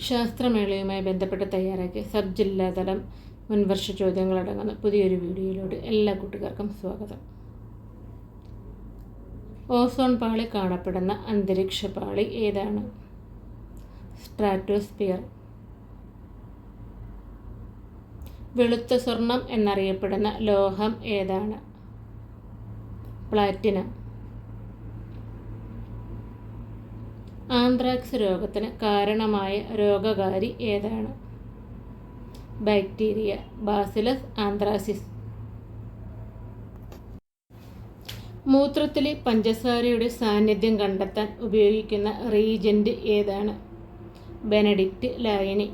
ശാസ്ത്രമേളയുമായി ബന്ധപ്പെട്ട് തയ്യാറാക്കിയ സബ് ജില്ലാതലം മുൻവർഷ ചോദ്യങ്ങളടങ്ങുന്ന പുതിയൊരു വീഡിയോയിലൂടെ എല്ലാ കൂട്ടുകാർക്കും സ്വാഗതം. ഓസോൺ പാളി കാണപ്പെടുന്ന അന്തരീക്ഷ പാളി ഏതാണ്? സ്ട്രാറ്റോസ്ഫിയർ. വെളുത്ത സ്വർണം എന്നറിയപ്പെടുന്ന ലോഹം ഏതാണ്? പ്ലാറ്റിനം. ആന്ത്രാക്സ് രോഗത്തിന് കാരണമായ രോഗകാരി ഏതാണ്? Bacteria bacillus anthracis. മൂത്രത്തിലെ പഞ്ചസാരയുടെ സാന്നിധ്യം കണ്ടെത്താൻ ഉപയോഗിക്കുന്ന റീജന്റ് ഏതാണ്? ബെനഡിക്റ്റ് ലായനി.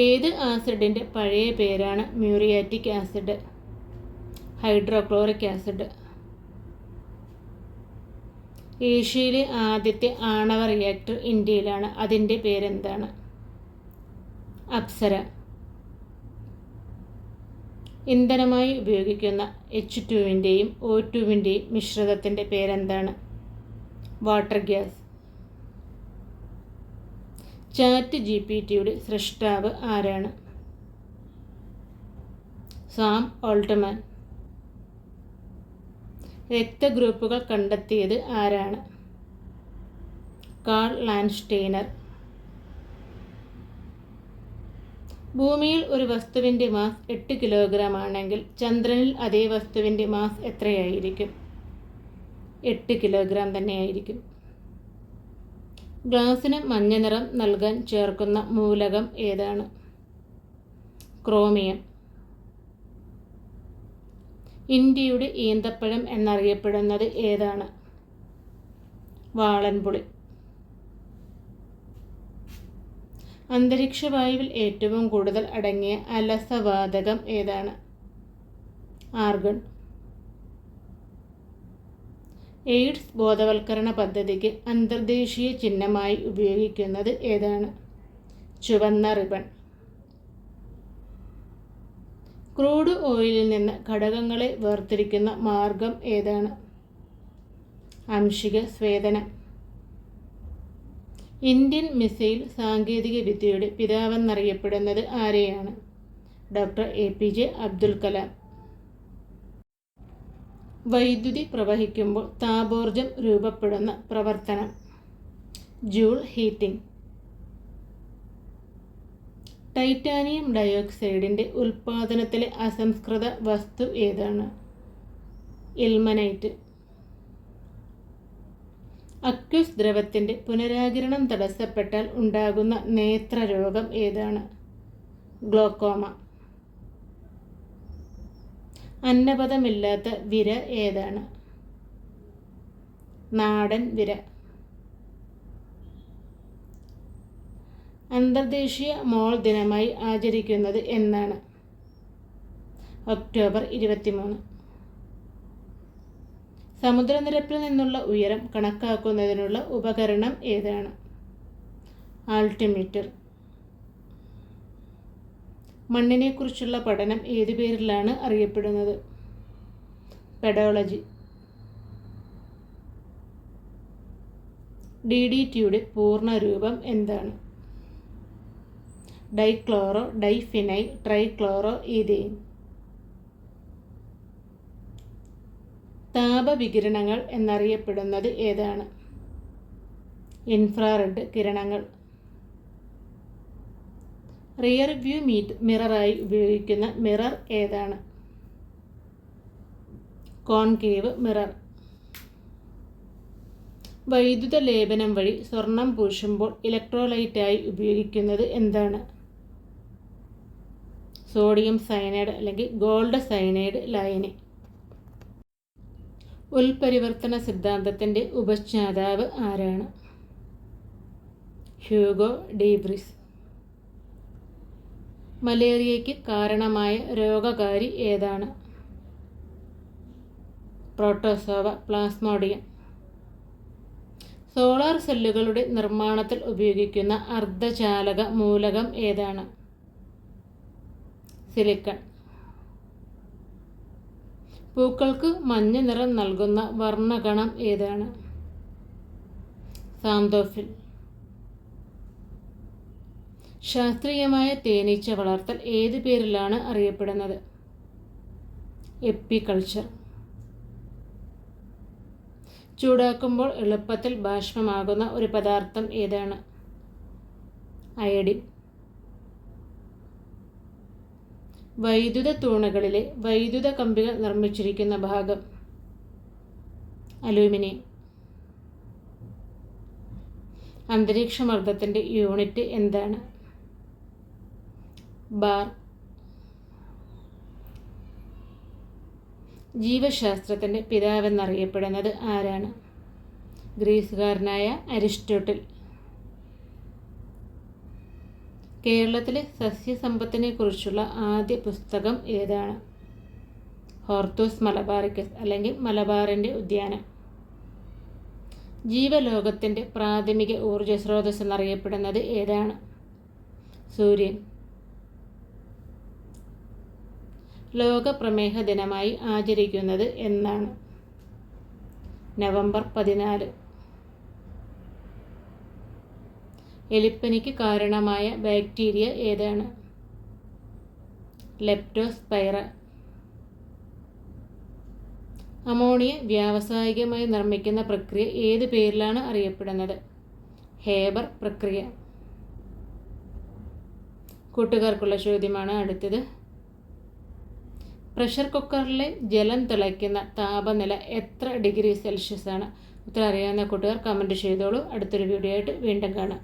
ഏത് ആസിഡിൻ്റെ പഴയ പേരാണ് മ്യൂറിയാറ്റിക് ആസിഡ്? Hydrochloric acid. ഏഷ്യയിലെ ആദ്യത്തെ ആണവ റിയാക്ടർ ഇന്ത്യയിലാണ്. അതിൻ്റെ പേരെന്താണ്? അപ്സര. ഇന്ധനമായി ഉപയോഗിക്കുന്ന H2-ൻ്റെയും O2-ൻ്റെയും മിശ്രിതത്തിൻ്റെ പേരെന്താണ്? Water gas. ചാറ്റ് GPT-യുടെ സൃഷ്ടാവ് ആരാണ്? Sam Altman. രക്തഗ്രൂപ്പുകൾ കണ്ടെത്തിയത് ആരാണ്? Call Landsteiner. ഭൂമിയിൽ ഒരു വസ്തുവിൻ്റെ മാസ് 8 കിലോഗ്രാം ആണെങ്കിൽ ചന്ദ്രനിൽ അതേ വസ്തുവിൻ്റെ മാസ് എത്രയായിരിക്കും? 8 കിലോഗ്രാം തന്നെയായിരിക്കും. ഗ്ലാസിന് മഞ്ഞ നിറം നൽകാൻ ചേർക്കുന്ന മൂലകം ഏതാണ്? ക്രോമിയം. ഇന്ത്യയുടെ ഈന്തപ്പഴം എന്നറിയപ്പെടുന്നത് ഏതാണ്? വാളൻപുളി. അന്തരീക്ഷവായുവിൽ ഏറ്റവും കൂടുതൽ അടങ്ങിയ അലസവാതകം ഏതാണ്? ആർഗൺ. എയ്ഡ്സ് ബോധവൽക്കരണ പദ്ധതിക്ക് അന്തർദേശീയ ചിഹ്നമായി ഉപയോഗിക്കുന്നത് ഏതാണ്? ചുവന്ന റിബൺ. ക്രൂഡ് ഓയിലിൽ നിന്ന് ഘടകങ്ങളെ വേർതിരിക്കുന്ന മാർഗം ഏതാണ്? ആംശിക സ്വേദനം. ഇന്ത്യൻ മിസൈൽ സാങ്കേതിക വിദ്യയുടെ പിതാവെന്നറിയപ്പെടുന്നത് ആരെയാണ്? Doctor APJ Abdul Kalam. വൈദ്യുതി പ്രവഹിക്കുമ്പോൾ താപോർജ്ജം രൂപപ്പെടുന്ന പ്രവർത്തനം ജൂൾ ഹീറ്റിംഗ്. ടൈറ്റാനിയം ഡയോക്സൈഡിൻ്റെ ഉൽപ്പാദനത്തിലെ അസംസ്കൃത വസ്തു ഏതാണ്? ഇൽമനൈറ്റ്. അക്വസ് ദ്രവത്തിൻ്റെ പുനരാകിരണം തടസ്സപ്പെട്ടാൽ ഉണ്ടാകുന്ന നേത്രരോഗം ഏതാണ്? ഗ്ലോക്കോമ. അന്നപദമില്ലാത്ത വിര ഏതാണ്? നാടൻ വിര. അന്തർദേശീയ മോൾ ദിനമായി ആചരിക്കുന്നത് എന്നാണ്? ഒക്ടോബർ 23. സമുദ്രനിരപ്പിൽ നിന്നുള്ള ഉയരം കണക്കാക്കുന്നതിനുള്ള ഉപകരണം ഏതാണ്? ആൾട്ടിമീറ്റർ. മണ്ണിനെക്കുറിച്ചുള്ള പഠനം ഏതു പേരിലാണ് അറിയപ്പെടുന്നത്? പെഡോളജി. DDTയുടെ പൂർണ്ണരൂപം എന്താണ്? Dichloro diphenyl trichloro ethane. താപവികിരണങ്ങൾ എന്നറിയപ്പെടുന്നത് ഏതാണ്? ഇൻഫ്രാറെഡ് കിരണങ്ങൾ. റിയർ വ്യൂ മിററായി ഉപയോഗിക്കുന്ന മിറർ ഏതാണ്? Concave mirror. വൈദ്യുത ലേപനം വഴി സ്വർണം പൂശുമ്പോൾ ഇലക്ട്രോലൈറ്റായി ഉപയോഗിക്കുന്നത് എന്താണ്? സോഡിയം സയനൈഡ് അല്ലെങ്കിൽ ഗോൾഡ് സയനൈഡ് ലായനി. ഉൽപരിവർത്തന സിദ്ധാന്തത്തിൻ്റെ ഉപജ്ഞാതാവ് ആരാണ്? ഹ്യൂഗോ ഡീബ്രിസ്. മലേറിയയ്ക്ക് കാരണമായ രോഗകാരി ഏതാണ്? Protozoa Plasmodium. സോളാർ സെല്ലുകളുടെ നിർമ്മാണത്തിൽ ഉപയോഗിക്കുന്ന അർദ്ധചാലക മൂലകം ഏതാണ്? സിലിക്കൺ. പൂക്കൾക്ക് മഞ്ഞ നിറം നൽകുന്ന വർണ്ണകണം ഏതാണ്? സാന്തോഫിൽ. ശാസ്ത്രീയമായ തേനീച്ച വളർത്തൽ ഏത് പേരിലാണ് അറിയപ്പെടുന്നത്? എപ്പിക്കൾച്ചർ. ചൂടാക്കുമ്പോൾ എളുപ്പത്തിൽ ബാഷ്പമാകുന്ന ഒരു പദാർത്ഥം ഏതാണ്? അയഡിൻ. വൈദ്യുത തൂണുകളിലെ വൈദ്യുത കമ്പികൾ നിർമ്മിച്ചിരിക്കുന്ന ഭാഗം? അലൂമിനിയം. അന്തരീക്ഷമർദ്ദത്തിൻ്റെ യൂണിറ്റ് എന്താണ്? ബാർ. ജീവശാസ്ത്രത്തിൻ്റെ പിതാവെന്നറിയപ്പെടുന്നത് ആരാണ്? ഗ്രീസുകാരനായ അരിസ്റ്റോട്ടിൽ. കേരളത്തിലെ സസ്യസമ്പത്തിനെക്കുറിച്ചുള്ള ആദ്യ പുസ്തകം ഏതാണ്? ഹോർത്തൂസ് മലബാറിക്കസ് അല്ലെങ്കിൽ മലബാറിൻ്റെ ഉദ്യാനം. ജീവലോകത്തിൻ്റെ പ്രാഥമിക ഊർജ്ജ സ്രോതസ് എന്നറിയപ്പെടുന്നത് ഏതാണ്? സൂര്യൻ. ലോക പ്രമേഹ ദിനമായി ആചരിക്കുന്നത് എന്നാണ്? നവംബർ 14. എലിപ്പനിക്ക് കാരണമായ ബാക്ടീരിയ ഏതാണ്? ലെപ്റ്റോസ്പൈറ. അമോണിയ വ്യാവസായികമായി നിർമ്മിക്കുന്ന പ്രക്രിയ ഏത് പേരിലാണ് അറിയപ്പെടുന്നത്? ഹേബർ പ്രക്രിയ. കൂട്ടുകാർക്കുള്ള ചോദ്യമാണ് അടുത്തത്. പ്രഷർ കുക്കറിലെ ജലം തിളയ്ക്കുന്ന താപനില എത്ര ഡിഗ്രി സെൽഷ്യസ് ആണ്? ഉത്തരം അറിയാവുന്ന കൂട്ടുകാർ കമൻറ്റ് ചെയ്തോളൂ. അടുത്തൊരു വീഡിയോ ആയിട്ട് വീണ്ടും കാണാം.